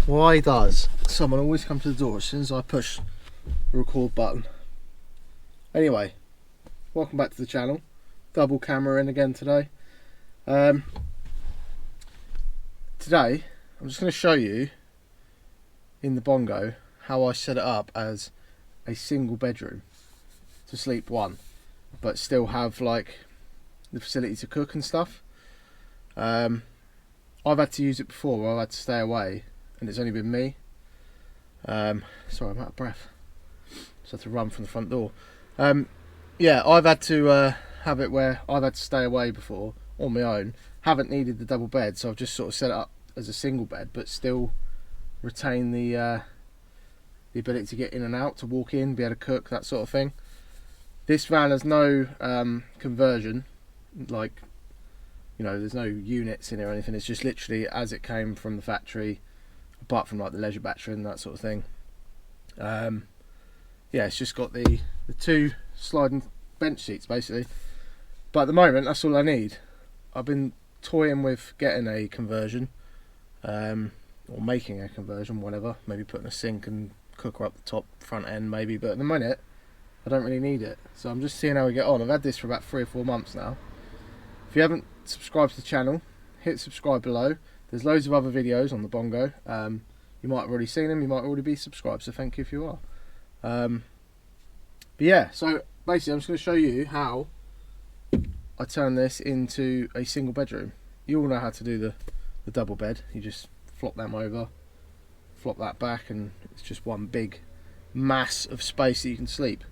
Why does someone always come to the door as soon as I push the record button? Anyway, welcome back to the channel. Double camera in again today. Today I'm just going to show you in the Bongo how I set it up as a single bedroom to sleep one, but still have like the facility to cook and stuff. I've had to use it before where I've had to stay away and it's only been me. Sorry, I'm out of breath, so I had to run from the front door. Yeah, I've had to have it where I've had to stay away before on my own, haven't needed the double bed, so I've just sort of set it up as a single bed but still retain the ability to get in and out, to walk in, be able to cook, that sort of thing. This van has no conversion, like, you know, there's no units in it or anything. It's just literally as it came from the factory, apart from like the leisure battery and that sort of thing. Yeah, it's just got the two sliding bench seats basically, but at the moment that's all I need. I've been toying with getting a conversion, or making a conversion, whatever, maybe putting a sink and cooker up the top front end maybe, but at the minute I don't really need it, so I'm just seeing how we get on. I've had this for about 3 or 4 months now. If you haven't subscribed to the channel, hit subscribe below. There's loads of other videos on the Bongo. You might have already seen them, you might already be subscribed, so thank you if you are. But yeah, so basically I'm just going to show you how I turn this into a single bedroom. You all know how to do the double bed. You just flop them over, flop that back, and it's just one big mass of space that you can sleep.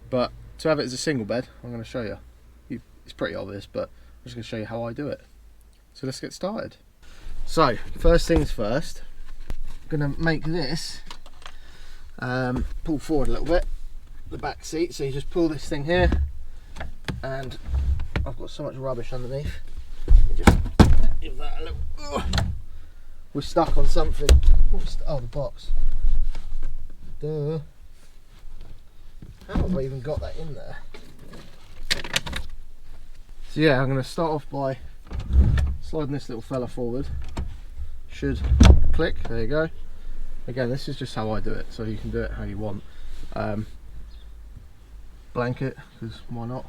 But to have it as a single bed, I'm going to show you. It's pretty obvious, but I'm just going to show you how I do it. So let's get started. So first things first, I'm going to make this pull forward a little bit, the back seat. So you just pull this thing here, and I've got so much rubbish underneath. You just give that a little. We're stuck on something. Oh, the box. Duh. How have I even got that in there? So yeah, I'm going to start off by sliding this little fella forward. Should click, there you go. Again, this is just how I do it, so you can do it how you want. Blanket, because why not?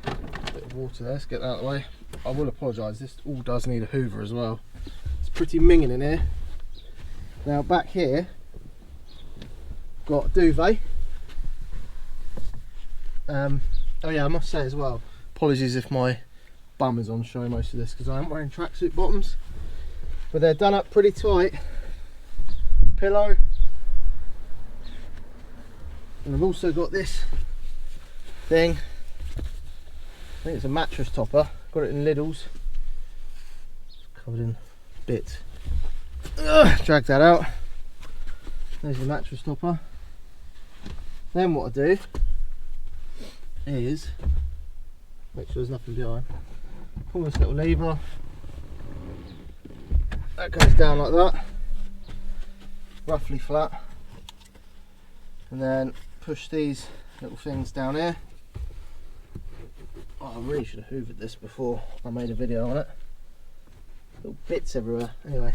Bit of water there, let's get that out of the way. I will apologise, this all does need a hoover as well. It's pretty minging in here. Now back here, got a duvet. Oh yeah, I must say as well, apologies if my bum is on show most of this because I am wearing tracksuit bottoms, but they're done up pretty tight. Pillow, and I've also got this thing. I think it's a mattress topper. Got it in Lidl's. It's covered in bits. Drag that out. There's the mattress topper. Then what I do is make sure there's nothing behind. Pull this little lever. That goes down like that, roughly flat, and then push these little things down here. Oh, I really should have hoovered this before I made a video on it. Little bits everywhere. Anyway,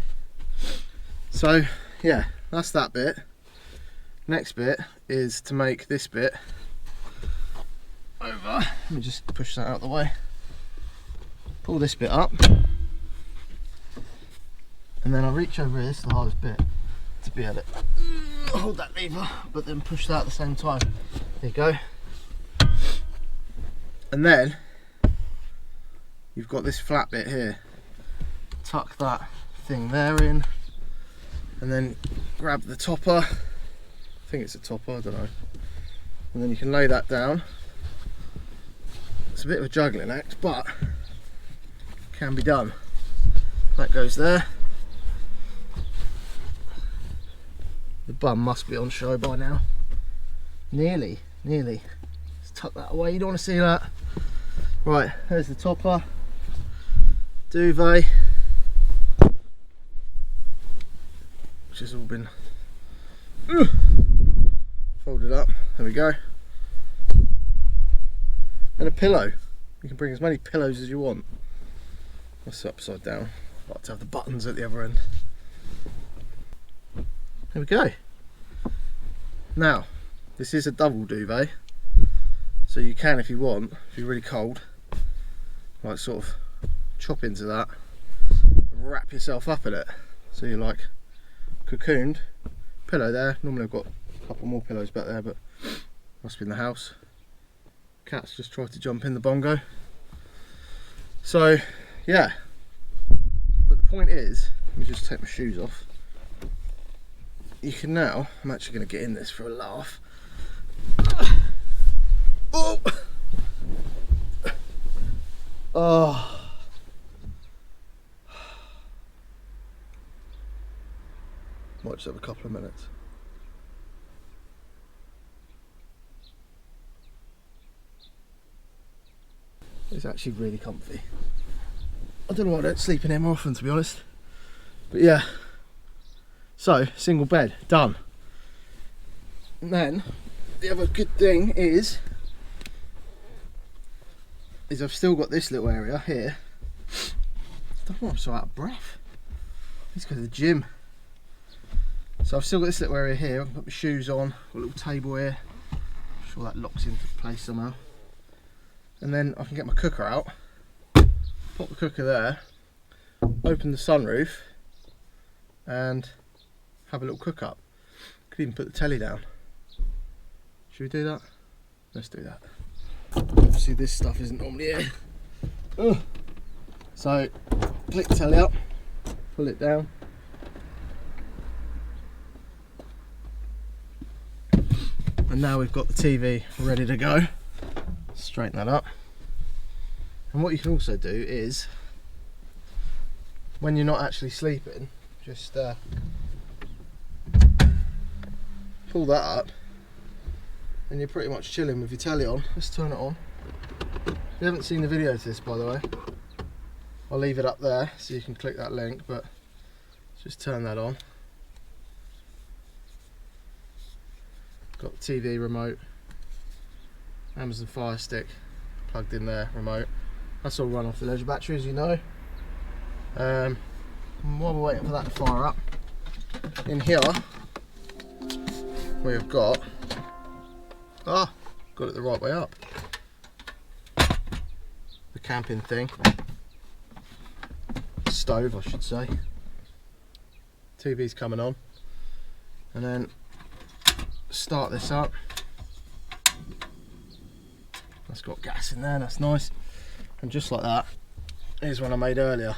so yeah, that's that bit. Next bit is to make this bit over. Let me just push that out of the way. Pull this bit up, and then I'll reach over here. It's the hardest bit, to be able to hold that lever but then push that at the same time. There you go. And then you've got this flat bit here. Tuck that thing there in, and then grab the topper. I think it's a topper, I don't know. And then you can lay that down. It's a bit of a juggling act, but can be done. That goes there. The bum must be on show by now. Nearly. Let's tuck that away, you don't want to see that. Right, there's the topper. Duvet, which has all been folded up. There we go. And a pillow. You can bring as many pillows as you want. That's upside down. I like to have the buttons at the other end. there we go. Now, this is a double duvet, so you can, if you want, if you're really cold, like sort of chop into that, wrap yourself up in it, so you're like cocooned. Pillow there. Normally I've got a couple more pillows back there, but must be in the house. Cat's just tried to jump in the Bongo. So yeah, but the point is, let me just take my shoes off. You can now, I'm actually going to get in this for a laugh. Oh! Oh! Might just have a couple of minutes. It's actually really comfy. I don't know why I don't sleep in here more often, to be honest. But yeah. So, single bed, done. And then, the other good thing is I've still got this little area here. I don't know why I'm so out of breath. Let's go to the gym. So I've still got this little area here. I can put my shoes on, got a little table here. I'm sure that locks into place somehow. And then I can get my cooker out, pop the cooker there, open the sunroof and have a little cook up. Could even put the telly down. Should we do that? Let's do that. Obviously this stuff isn't normally here. Ugh. So click the telly up, pull it down. And now we've got the TV ready to go. Straighten that up. And what you can also do is, when you're not actually sleeping, just pull that up and you're pretty much chilling with your telly on. Let's turn it on. If you haven't seen the video to this, by the way, I'll leave it up there so you can click that link, but just turn that on. Got the TV remote, Amazon Fire Stick plugged in there, remote. That's all run off the leisure battery, as you know. While we're waiting for that to fire up, in here we've got got it the right way up. The camping thing, stove I should say. TV's coming on, and then start this up. That's got gas in there, that's nice. And just like that, here's one I made earlier.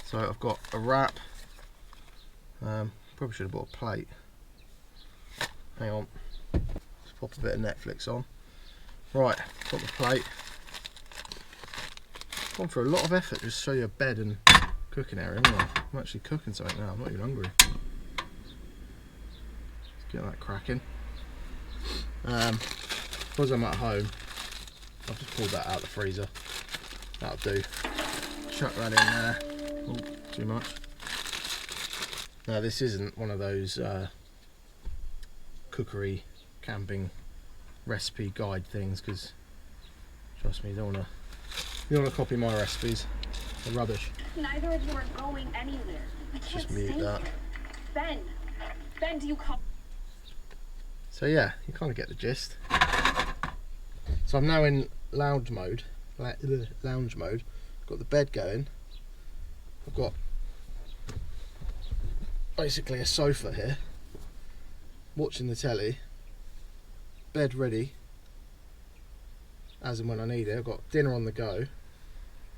So I've got a wrap. Probably should have bought a plate. Hang on. Let's pop a bit of Netflix on. Right, got the plate. Gone for a lot of effort just to show you a bed and cooking area, haven't I? I'm actually cooking something now, I'm not even hungry. Let's get that cracking. Because I'm at home, I've just pulled that out of the freezer. That'll do. Chuck that in there. Oh, too much. Now this isn't one of those cookery camping recipe guide things, because trust me, you don't want to copy my recipes. They're rubbish. Neither of you are going anywhere. I can't Just mute stay that. here. Ben, do you come? So yeah, you kind of get the gist. So I'm now in lounge mode. Got the bed going. I've got basically a sofa here, watching the telly, bed ready as and when I need it. I've got dinner on the go,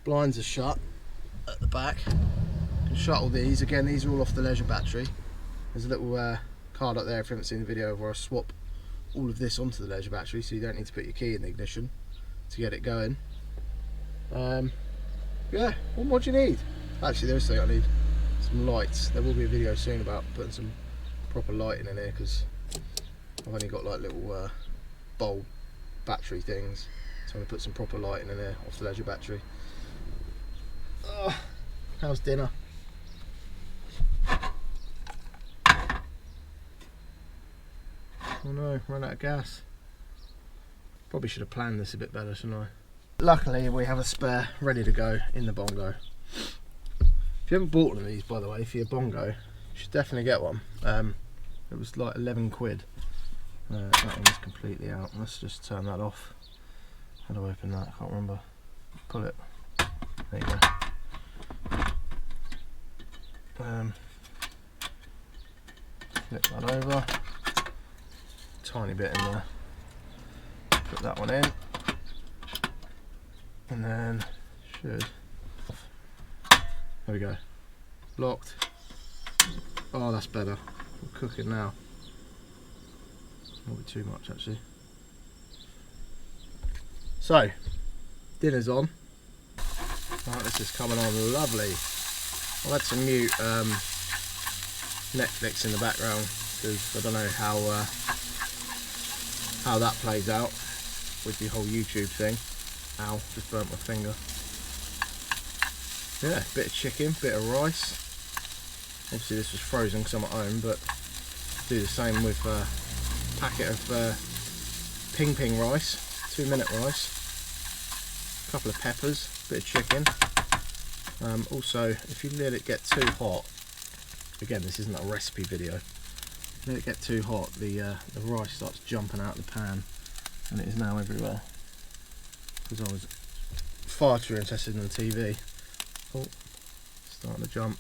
blinds are shut at the back, can shut all these. Again, these are all off the leisure battery. There's a little card up there if you haven't seen the video where I swap all of this onto the leisure battery, so you don't need to put your key in the ignition to get it going. Yeah, what do you need? Actually, there is something I need. Some lights. There will be a video soon about putting some proper lighting in here, because I've only got like little bulb battery things, so I'm going to put some proper lighting in here off the leisure battery. How's dinner? Oh no, run out of gas. Probably should have planned this a bit better, shouldn't I? Luckily we have a spare ready to go in the Bongo. If you haven't bought one of these, by the way, for your Bongo, should definitely get one. It was like 11 quid. That one is completely out. Let's just turn that off. How do I open that? I can't remember. Pull it. There you go. Flip that over. Tiny bit in there. Put that one in. And then should. There we go. Locked. Oh, that's better. We're cooking now. Might be too much actually. So, dinner's on. Right, this is coming on lovely. I've had to mute Netflix in the background because I don't know how that plays out with the whole YouTube thing. Ow, just burnt my finger. Yeah, bit of chicken, bit of rice. Obviously this was frozen because I'm at home, but do the same with a packet of ping ping rice, 2-minute rice, a couple of peppers, bit of chicken. Also, if you let it get too hot, again this isn't a recipe video, let it get too hot, the rice starts jumping out of the pan, and it is now everywhere because I was far too interested in the TV. Oh, starting to jump.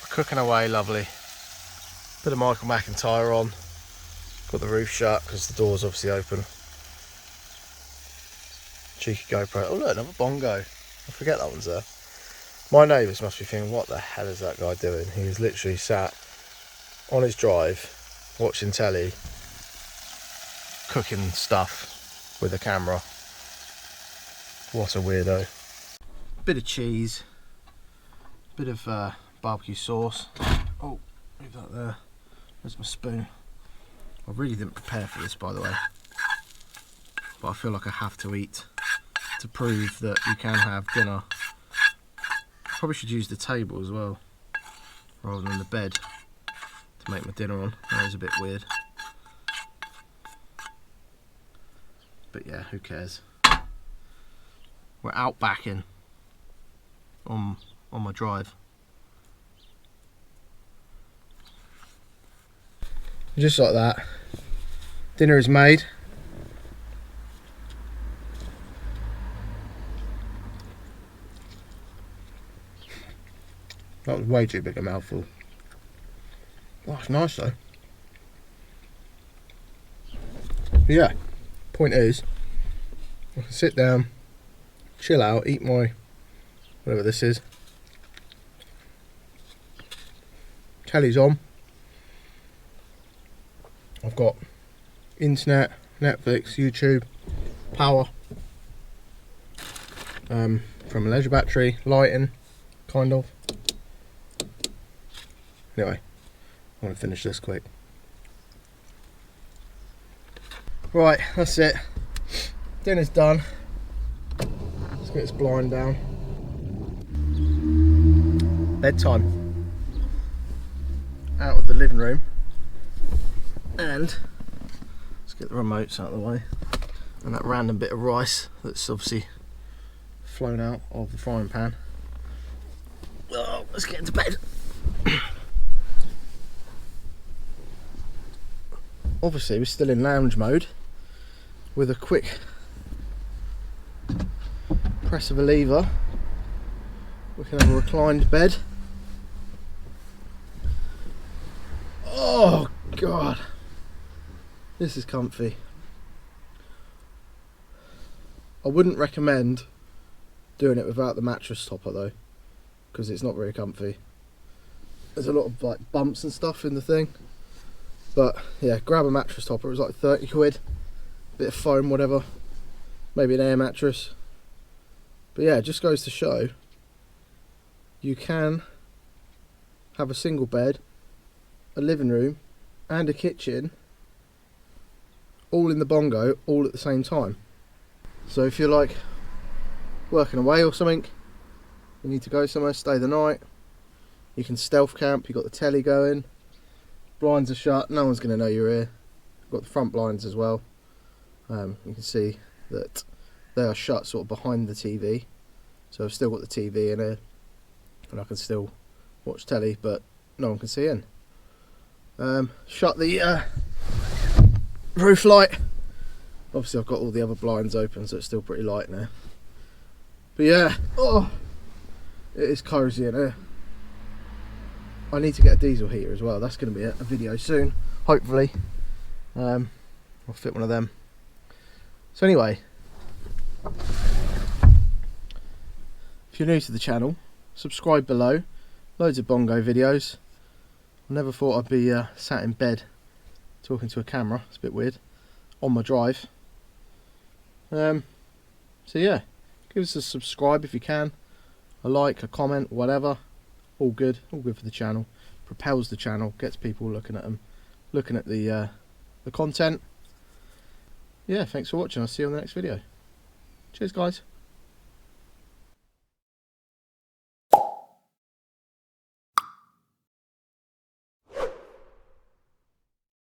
Cooking away lovely. Bit of Michael McIntyre on. Got the roof shut because the door's obviously open. Cheeky GoPro. Oh look, another Bongo. I forget that one's there. My neighbours must be thinking, what the hell is that guy doing? He was literally sat on his drive, watching telly, cooking stuff with a camera. What a weirdo. Bit of cheese. Bit of barbecue sauce. Oh, leave that there. There's my spoon. I really didn't prepare for this, by the way, but I feel like I have to eat to prove that you can have dinner. Probably should use the table as well rather than the bed to make my dinner on. That was a bit weird, but yeah, who cares. We're out backing on my drive. Just like that, dinner is made. That was way too big a mouthful. Oh, it's nice though. But yeah, point is, I can sit down, chill out, eat my whatever this is. Telly's on. I've got internet, Netflix, YouTube, power from a leisure battery, lighting, kind of. Anyway, I want to finish this quick. Right, that's it. Dinner's done. Let's get this blind down. Bedtime. Out of the living room. And let's get the remotes out of the way. And that random bit of rice that's obviously flown out of the frying pan. Oh, let's get into bed. Obviously we're still in lounge mode with a quick press of a lever. We can have a reclined bed. Oh God, this is comfy. I wouldn't recommend doing it without the mattress topper though, because it's not very comfy. There's a lot of like bumps and stuff in the thing. But yeah, grab a mattress topper. It was like 30 quid. Bit of foam, whatever. Maybe an air mattress. But yeah, it just goes to show you can have a single bed, a living room and a kitchen all in the Bongo, all at the same time. So if you're like working away or something, you need to go somewhere, stay the night, you can stealth camp. You've got the telly going, blinds are shut, no one's going to know you're here. Got the front blinds as well, You can see that they are shut sort of behind the TV, so I've still got the TV in here and I can still watch telly, but no one can see in. Shut the roof light. Obviously I've got all the other blinds open, so it's still pretty light now. But yeah, oh, it is cosy in here. I need to get a diesel heater as well. That's going to be a video soon, hopefully. I'll fit one of them. So anyway, if you're new to the channel, subscribe below. Loads of Bongo videos. I never thought I'd be sat in bed talking to a camera. It's a bit weird. On my drive. So yeah, give us a subscribe if you can. A like, a comment, whatever. All good for the channel. Propels the channel, gets people looking at them, looking at the content. Yeah, thanks for watching. I'll see you on the next video. Cheers, guys.